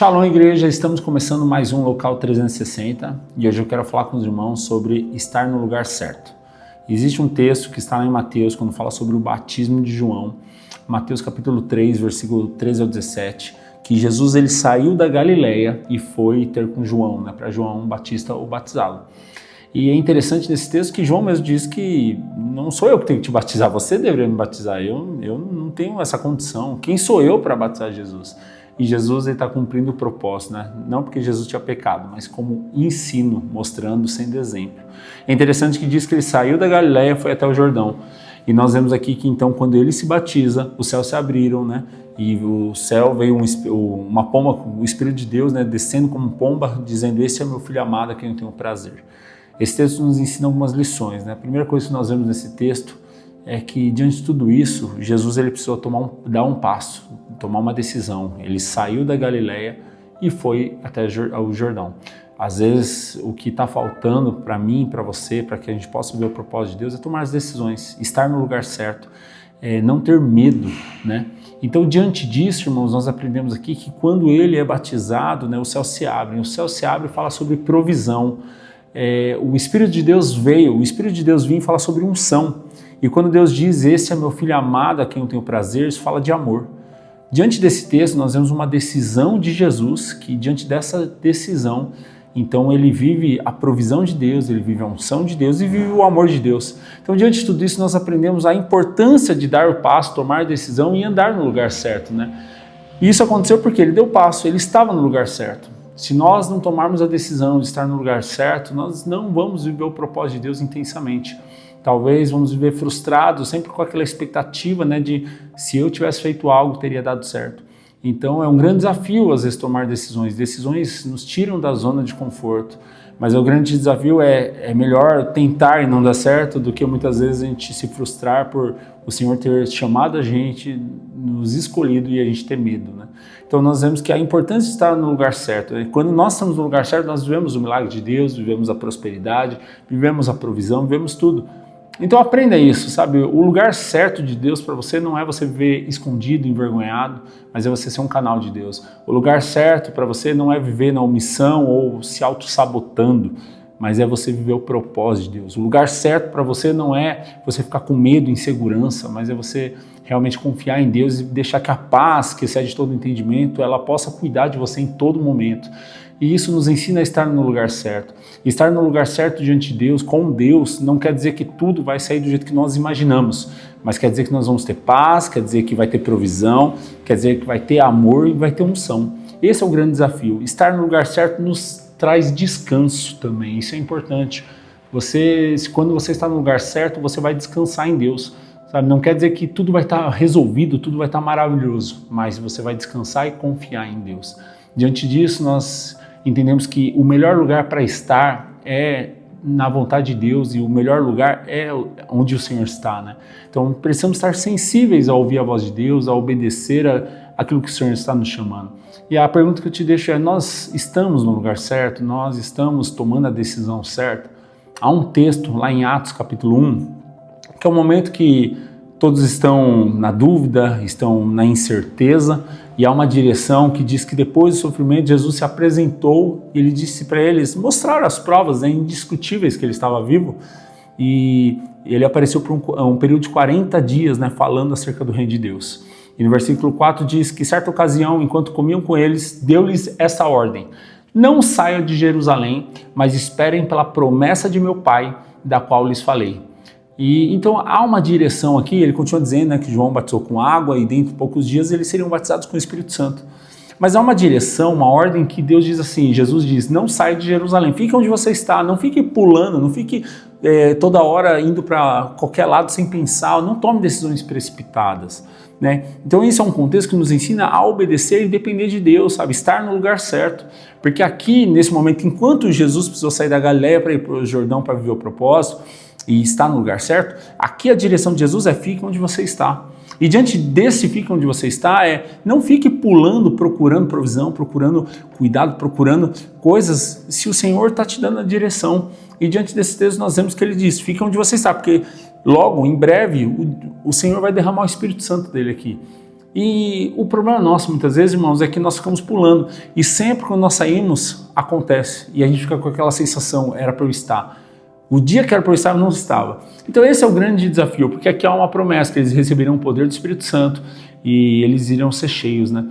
Shalom, igreja! Estamos começando mais um Local 360 e hoje eu quero falar com os irmãos sobre estar no lugar certo. Existe um texto que está lá em Mateus, quando fala sobre o batismo de João, Mateus capítulo 3, versículo 13 ao 17, que Jesus ele saiu da Galileia e foi ter com João, para João Batista o batizá-lo. E é interessante nesse texto que João mesmo diz que não sou eu que tenho que te batizar, você deveria me batizar, eu não tenho essa condição, quem sou eu para batizar Jesus? E Jesus está cumprindo o propósito, não porque Jesus tinha pecado, mas como ensino, mostrando, sendo exemplo. É interessante que diz que ele saiu da Galileia e foi até o Jordão. E nós vemos aqui que então quando ele se batiza, os céus se abriram, e o céu veio uma pomba, o Espírito de Deus, descendo como pomba, dizendo: esse é meu filho amado a quem eu tenho prazer. Esse texto nos ensina algumas lições. A primeira coisa que nós vemos nesse texto é que diante de tudo isso, Jesus ele precisou dar um passo, tomar uma decisão. Ele saiu da Galileia e foi até o Jordão. Às vezes o que está faltando para mim, para você, para que a gente possa ver o propósito de Deus é tomar as decisões, estar no lugar certo, não ter medo, Então diante disso, irmãos, nós aprendemos aqui que quando ele é batizado, o céu se abre. O céu se abre e fala sobre provisão. O Espírito de Deus veio, o Espírito de Deus vinha e fala sobre unção. E quando Deus diz: esse é meu filho amado a quem eu tenho prazer, isso fala de amor. Diante desse texto nós vemos uma decisão de Jesus, que diante dessa decisão, então ele vive a provisão de Deus, ele vive a unção de Deus e vive o amor de Deus. Então diante de tudo isso nós aprendemos a importância de dar o passo, tomar a decisão e andar no lugar certo. E isso aconteceu porque ele deu o passo, ele estava no lugar certo. Se nós não tomarmos a decisão de estar no lugar certo, nós não vamos viver o propósito de Deus intensamente. Talvez vamos viver frustrados, sempre com aquela expectativa de se eu tivesse feito algo, teria dado certo. Então é um grande desafio às vezes tomar decisões. Decisões nos tiram da zona de conforto, mas o grande desafio é melhor tentar e não dar certo do que muitas vezes a gente se frustrar por o Senhor ter chamado a gente, nos escolhido e a gente ter medo. Então nós vemos que a importância de estar no lugar certo. Quando nós estamos no lugar certo, nós vivemos o milagre de Deus, vivemos a prosperidade, vivemos a provisão, vivemos tudo. Então aprenda isso, sabe? O lugar certo de Deus para você não é você viver escondido, envergonhado, mas é você ser um canal de Deus. O lugar certo para você não é viver na omissão ou se auto-sabotando, mas é você viver o propósito de Deus. O lugar certo para você não é você ficar com medo, insegurança, mas é você realmente confiar em Deus e deixar que a paz, que excede todo entendimento, ela possa cuidar de você em todo momento. E isso nos ensina a estar no lugar certo. Estar no lugar certo diante de Deus, com Deus, não quer dizer que tudo vai sair do jeito que nós imaginamos, mas quer dizer que nós vamos ter paz, quer dizer que vai ter provisão, quer dizer que vai ter amor e vai ter unção. Esse é o grande desafio. Estar no lugar certo nos traz descanso também, isso é importante. Quando você está no lugar certo, você vai descansar em Deus. Sabe? Não quer dizer que tudo vai estar resolvido, tudo vai estar maravilhoso, mas você vai descansar e confiar em Deus. Diante disso, nós entendemos que o melhor lugar para estar é na vontade de Deus e o melhor lugar é onde o Senhor está. Então precisamos estar sensíveis a ouvir a voz de Deus, a obedecer aquilo que o Senhor está nos chamando. E a pergunta que eu te deixo é: nós estamos no lugar certo? Nós estamos tomando a decisão certa? Há um texto lá em Atos capítulo 1, que é o momento que todos estão na dúvida, estão na incerteza, e há uma direção que diz que depois do sofrimento Jesus se apresentou e ele disse para eles, mostraram as provas indiscutíveis que ele estava vivo, e ele apareceu por um período de 40 dias falando acerca do reino de Deus. E no versículo 4 diz que certa ocasião, enquanto comiam com eles, deu-lhes essa ordem: não saiam de Jerusalém, mas esperem pela promessa de meu Pai, da qual lhes falei. E então há uma direção aqui. Ele continua dizendo que João batizou com água e dentro de poucos dias eles seriam batizados com o Espírito Santo. Mas há uma direção, uma ordem que Deus diz assim, Jesus diz: não saia de Jerusalém, fique onde você está, não fique pulando, não fique toda hora indo para qualquer lado sem pensar, não tome decisões precipitadas. Então esse é um contexto que nos ensina a obedecer e depender de Deus, sabe? Estar no lugar certo. Porque aqui, nesse momento, enquanto Jesus precisou sair da Galileia para ir para o Jordão para viver o propósito, e está no lugar certo, aqui a direção de Jesus é: fique onde você está. E diante desse fique onde você está, não fique pulando, procurando provisão, procurando cuidado, procurando coisas, se o Senhor está te dando a direção. E diante desse texto nós vemos que ele diz: fique onde você está, porque logo, em breve, o Senhor vai derramar o Espírito Santo dele aqui. E o problema nosso, muitas vezes, irmãos, é que nós ficamos pulando. E sempre quando nós saímos, acontece. E a gente fica com aquela sensação, era para eu estar. O dia que era para eu estar, eu não estava. Então esse é o grande desafio, porque aqui há uma promessa, que eles receberão o poder do Espírito Santo e eles irão ser cheios, né?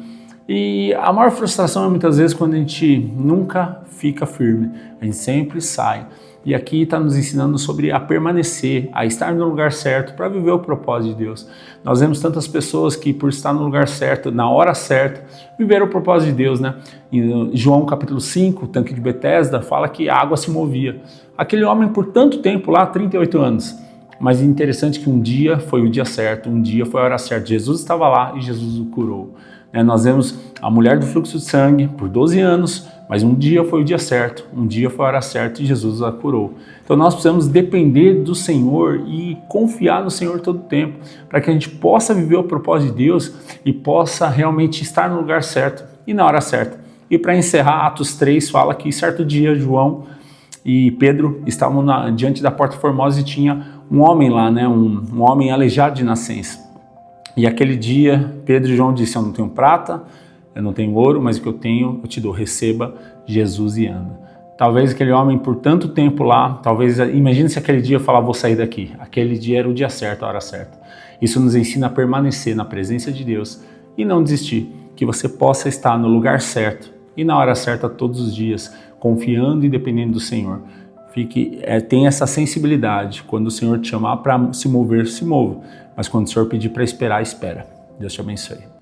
E a maior frustração é muitas vezes quando a gente nunca fica firme, a gente sempre sai. E aqui está nos ensinando sobre a permanecer, a estar no lugar certo para viver o propósito de Deus. Nós vemos tantas pessoas que por estar no lugar certo, na hora certa, viveram o propósito de Deus, né? Em João capítulo 5, o tanque de Betesda, fala que a água se movia. Aquele homem por tanto tempo lá, 38 anos. Mas é interessante que um dia foi o dia certo, um dia foi a hora certa. Jesus estava lá e Jesus o curou. Nós vemos a mulher do fluxo de sangue por 12 anos, mas um dia foi o dia certo, um dia foi a hora certa e Jesus a curou. Então nós precisamos depender do Senhor e confiar no Senhor todo o tempo, para que a gente possa viver o propósito de Deus e possa realmente estar no lugar certo e na hora certa. E para encerrar, Atos 3 fala que certo dia João e Pedro estavam diante da Porta Formosa e tinha um homem lá, né, um homem aleijado de nascença. E aquele dia, Pedro e João disseram, eu não tenho prata, eu não tenho ouro, mas o que eu tenho, eu te dou, receba Jesus e anda. Talvez aquele homem por tanto tempo lá, talvez, imagine se aquele dia eu falar, vou sair daqui. Aquele dia era o dia certo, a hora certa. Isso nos ensina a permanecer na presença de Deus e não desistir, que você possa estar no lugar certo e na hora certa todos os dias, confiando e dependendo do Senhor. Tenha essa sensibilidade. Quando o Senhor te chamar para se mover, se mova. Mas quando o Senhor pedir para esperar, espera. Deus te abençoe.